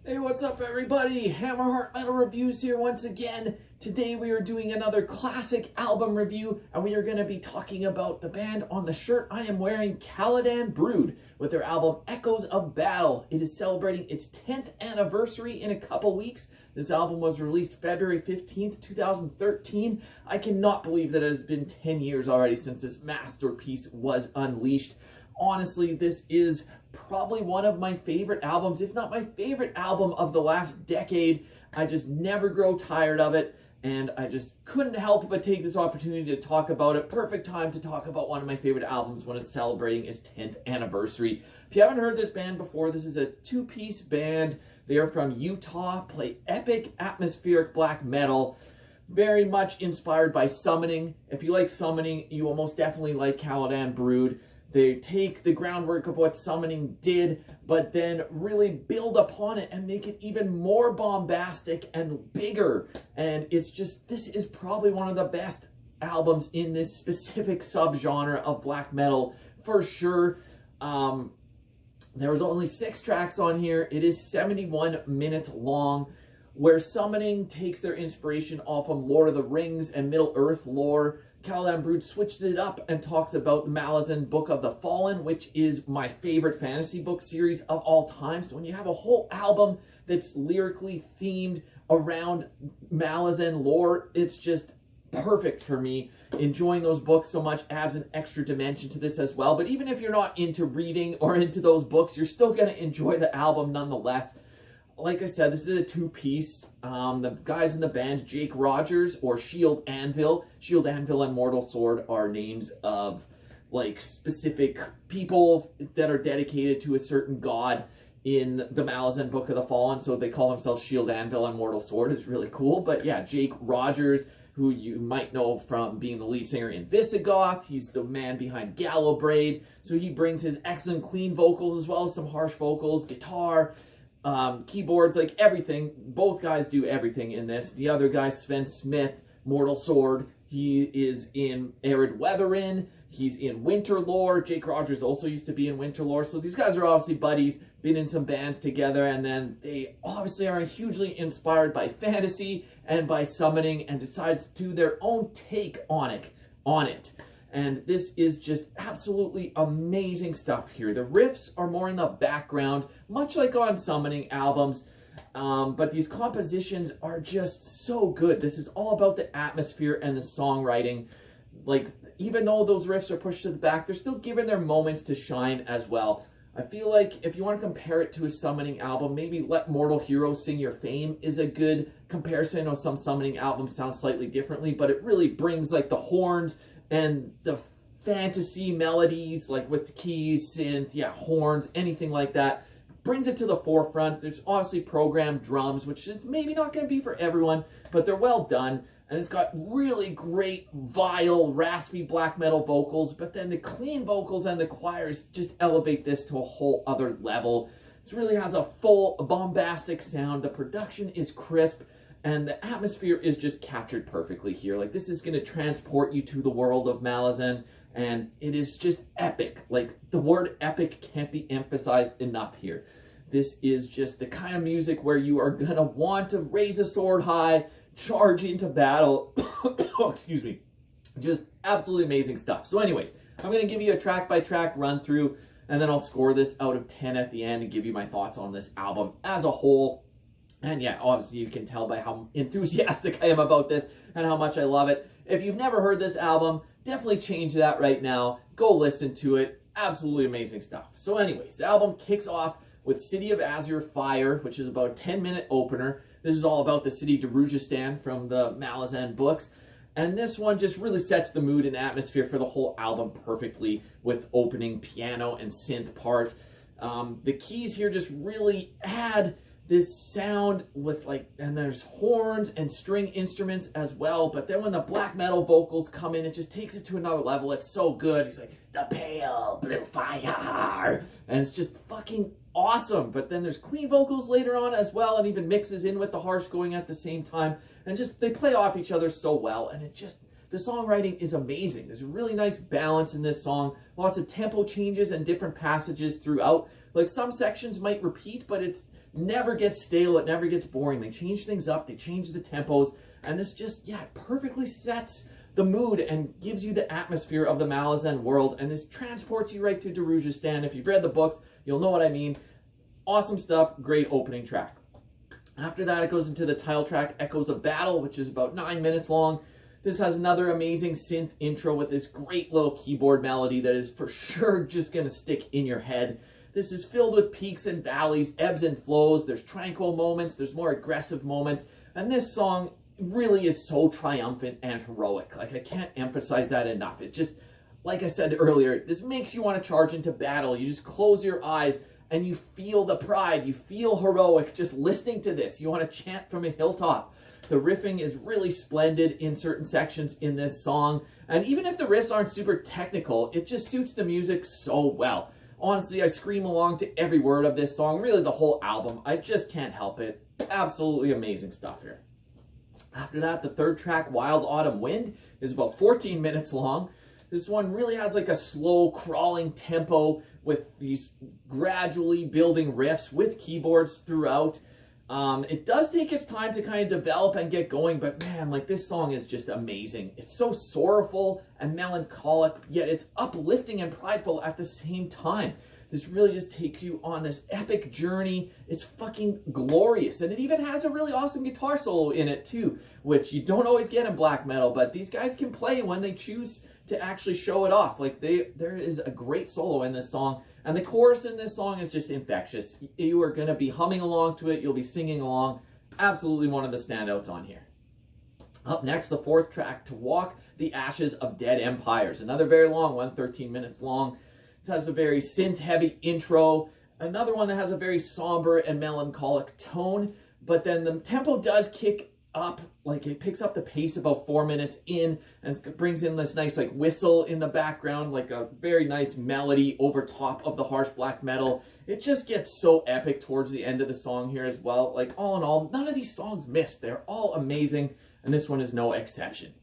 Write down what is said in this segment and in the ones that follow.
Hey, what's up everybody? Hammerheart Metal Reviews here once again. Today we are doing another classic album review, and we are going to be talking about the band on the shirt I am wearing, Caladan Brood, with their album Echoes of Battle. It is celebrating its 10th anniversary in a couple weeks. This album was released February 15th, 2013. I cannot believe that it has been 10 years already since this masterpiece was unleashed. Honestly, this is probably one of my favorite albums, if not my favorite album of the last decade. I just never grow tired of it, and I just couldn't help but take this opportunity to talk about it. Perfect time to talk about one of my favorite albums when it's celebrating its 10th anniversary. If you haven't heard this band before, this is a two-piece band. They are from Utah, play epic atmospheric black metal, very much inspired by Summoning. If you like Summoning, you will most definitely like Caladan Brood. They take the groundwork of what Summoning did, but then really build upon it and make it even more bombastic and bigger. And it's just, this is probably one of the best albums in this specific subgenre of black metal, for sure. There was only 6 tracks on here. It is 71 minutes long, where Summoning takes their inspiration off of Lord of the Rings and Middle-earth lore. Caladan Brood switches it up and talks about the Malazan Book of the Fallen, which is my favorite fantasy book series of all time. So when you have a whole album that's lyrically themed around Malazan lore, it's just perfect for me. Enjoying those books so much adds an extra dimension to this as well. But even if you're not into reading or into those books, you're still going to enjoy the album nonetheless. Like I said, this is a two-piece. The guys in the band, Jake Rogers or Shield Anvil. Shield Anvil and Mortal Sword are names of like specific people that are dedicated to a certain god in the Malazan Book of the Fallen. So they call themselves Shield Anvil and Mortal Sword. It's really cool. But yeah, Jake Rogers, who you might know from being the lead singer in Visigoth. He's the man behind Gallow Braid. So he brings his excellent clean vocals as well as some harsh vocals, guitar, keyboards, like everything. Both guys do everything in this. The other guy, Sven Smith, Mortal Sword, he is in Arid Weatherin. He's in Winter Lore. Jake Rogers also used to be in Winter Lore. So these guys are obviously buddies, been in some bands together, and then they obviously are hugely inspired by fantasy and by Summoning, and decides to do their own take on it. And this is just absolutely amazing stuff here. The riffs are more in the background, much like on Summoning albums, but these compositions are just so good. This is all about the atmosphere and the songwriting. Like, even though those riffs are pushed to the back, they're still given their moments to shine as well. I feel like if you want to compare it to a Summoning album, maybe Let Mortal Heroes Sing Your Fame is a good comparison. I know some Summoning albums sound slightly differently, but it really brings like the horns and the fantasy melodies, like with the keys, synth, yeah, horns, anything like that, brings it to the forefront. There's obviously programmed drums, which is maybe not going to be for everyone, but they're well done. And it's got really great, vile, raspy black metal vocals, but then the clean vocals and the choirs just elevate this to a whole other level. This really has a full, bombastic sound. The production is crisp, and the atmosphere is just captured perfectly here. Like, this is going to transport you to the world of Malazan, and it is just epic. Like, the word epic can't be emphasized enough here. This is just the kind of music where you are going to want to raise a sword high, charge into battle. Oh, excuse me. Just absolutely amazing stuff. So anyways, I'm going to give you a track-by-track run-through, and then I'll score this out of 10 at the end and give you my thoughts on this album as a whole. And yeah, obviously you can tell by how enthusiastic I am about this and how much I love it. If you've never heard this album, definitely change that right now. Go listen to it. Absolutely amazing stuff. So anyways, the album kicks off with City of Azure Fire, which is about a 10-minute opener. This is all about the city Darujistan from the Malazan books. And this one just really sets the mood and atmosphere for the whole album perfectly with opening piano and synth part. The keys here just really add this sound with like, and there's horns and string instruments as well. But then when the black metal vocals come in, it just takes it to another level. It's so good. He's like, the pale blue fire. And it's just fucking awesome. But then there's clean vocals later on as well, and even mixes in with the harsh going at the same time. And just, they play off each other so well. And it just, the songwriting is amazing. There's a really nice balance in this song. Lots of tempo changes and different passages throughout. Like some sections might repeat, but it never gets stale, it never gets boring. They change things up, they change the tempos, and this just, yeah, perfectly sets the mood and gives you the atmosphere of the Malazan world, and this transports you right to Darujhistan. If you've read the books, you'll know what I mean. Awesome stuff, great opening track. After that, it goes into the title track, Echoes of Battle, which is about 9 minutes long. This has another amazing synth intro with this great little keyboard melody that is for sure just going to stick in your head. This is filled with peaks and valleys, ebbs and flows. There's tranquil moments, there's more aggressive moments, and this song really is so triumphant and heroic. Like, I can't emphasize that enough. It just, like I said earlier, this makes you want to charge into battle. You just close your eyes and you feel the pride. You feel heroic just listening to this. You want to chant from a hilltop. The riffing is really splendid in certain sections in this song. And even if the riffs aren't super technical, it just suits the music so well. Honestly, I scream along to every word of this song, really the whole album. I just can't help it. Absolutely amazing stuff here. After that, the third track, Wild Autumn Wind, is about 14 minutes long. This one really has like a slow crawling tempo with these gradually building riffs with keyboards throughout. It does take its time to kind of develop and get going, but man, like, this song is just amazing. It's so sorrowful and melancholic, yet it's uplifting and prideful at the same time. This really just takes you on this epic journey. It's fucking glorious. And it even has a really awesome guitar solo in it too, which you don't always get in black metal, but these guys can play when they choose to actually show it off. Like, there is a great solo in this song, and the chorus in this song is just infectious. You are going to be humming along to it. You'll be singing along. Absolutely one of the standouts on here. Up next, the fourth track, To Walk the Ashes of Dead Empires. Another very long one, 13 minutes long. It has a very synth-heavy intro. Another one that has a very somber and melancholic tone, but then the tempo does kick up. Like, it picks up the pace about 4 minutes in and brings in this nice like whistle in the background, like a very nice melody over top of the harsh black metal. It just gets so epic towards the end of the song here as well. Like, all in all, none of these songs miss. They're all amazing, and this one is no exception.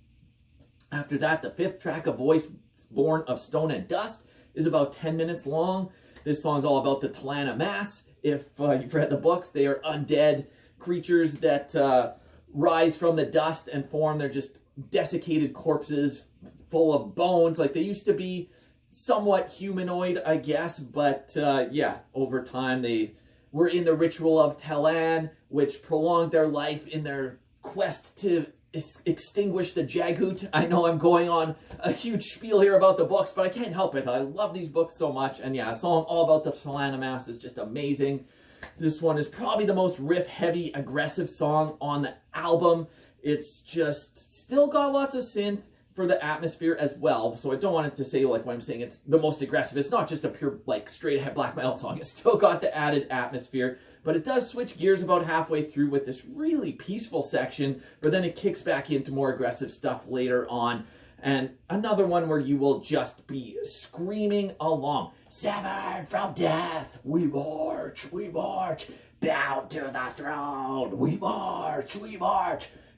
After that, the fifth track, A Voice Born of Stone and Dust, is about 10 minutes long. This song is all about the Talana Mass. If you've read the books, they are undead creatures that rise from the dust and form. They're just desiccated corpses full of bones. Like, they used to be somewhat humanoid, I guess, but yeah, over time they were in the ritual of Talan, which prolonged their life in their quest to extinguish the Jaghut. I know I'm going on a huge spiel here about the books, but I can't help it. I love these books so much, and yeah, a song all about the Talana Mass is just amazing. This one is probably the most riff-heavy, aggressive song on the album. It's just still got lots of synth for the atmosphere as well. So I don't want it to say, like, when I'm saying it's the most aggressive, it's not just a pure, like, straight-ahead black metal song. It's still got the added atmosphere. But it does switch gears about halfway through with this really peaceful section, but then it kicks back into more aggressive stuff later on. And another one where you will just be screaming along. Severed from death, we march, bound to the throne, we march,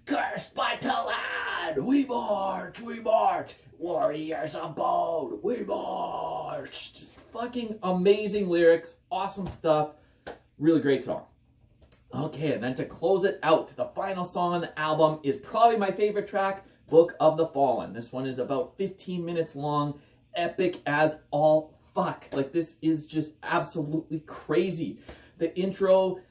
cursed by Talan, we march, warriors of bone, we march. Just fucking amazing lyrics, awesome stuff, really great song. Okay, and then to close it out, the final song on the album is probably my favorite track, Book of the Fallen. This one is about 15 minutes long, epic as all fuck. Like, this is just absolutely crazy. The intro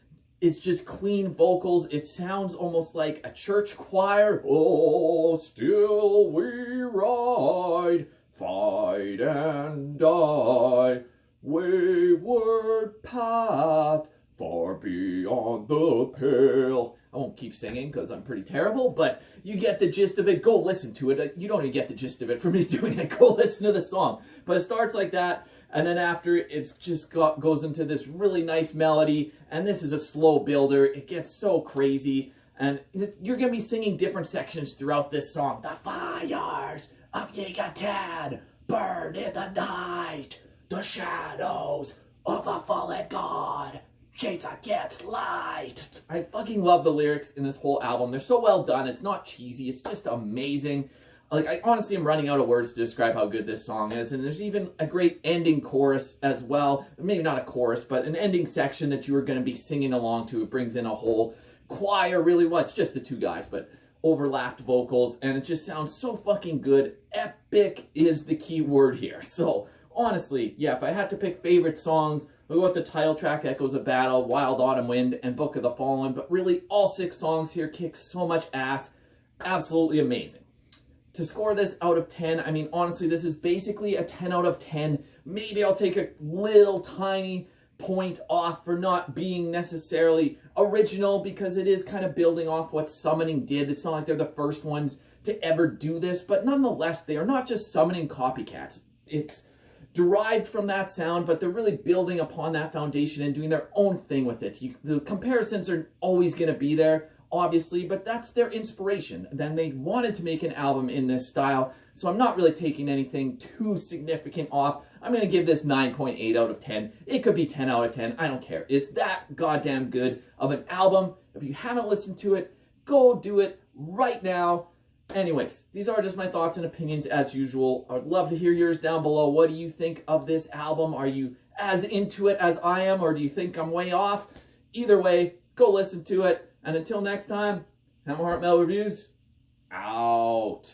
is just clean vocals. It sounds almost like a church choir. Oh, still we ride, fight and die, wayward path, far beyond the pale. I won't keep singing because I'm pretty terrible, but you get the gist of it. Go listen to it. You don't even get the gist of it from me doing it. Go listen to the song. But it starts like that, and then after it's just goes into this really nice melody, and this is a slow builder. It gets so crazy, and you're going to be singing different sections throughout this song. The fires of Yigatan burn in the night. The shadows of a fallen god chase against light. I fucking love the lyrics in this whole album. They're so well done. It's not cheesy. It's just amazing. Like, I honestly am running out of words to describe how good this song is, and there's even a great ending chorus as well. Maybe not a chorus, but an ending section that you are going to be singing along to. It brings in a whole choir, really. Well, it's just the two guys, but overlapped vocals, and it just sounds so fucking good. Epic is the key word here. So, honestly, yeah, if I had to pick favorite songs, we'll go with the title track, Echoes of Battle, Wild Autumn Wind, and Book of the Fallen, but really, all 6 songs here kick so much ass. Absolutely amazing. To score this out of 10, I mean, honestly, this is basically a 10 out of 10. Maybe I'll take a little tiny point off for not being necessarily original, because it is kind of building off what Summoning did. It's not like they're the first ones to ever do this, but nonetheless, they are not just Summoning copycats. It's derived from that sound, but they're really building upon that foundation and doing their own thing with it. The comparisons are always going to be there, obviously, but that's their inspiration. Then they wanted to make an album in this style, so I'm not really taking anything too significant off. I'm going to give this 9.8 out of 10. It could be 10 out of 10. I don't care. It's that goddamn good of an album. If you haven't listened to it, go do it right now. Anyways, these are just my thoughts and opinions as usual. I would love to hear yours down below. What do you think of this album? Are you as into it as I am, or do you think I'm way off? Either way, go listen to it. And until next time, Hammer Heart Metal Reviews, out.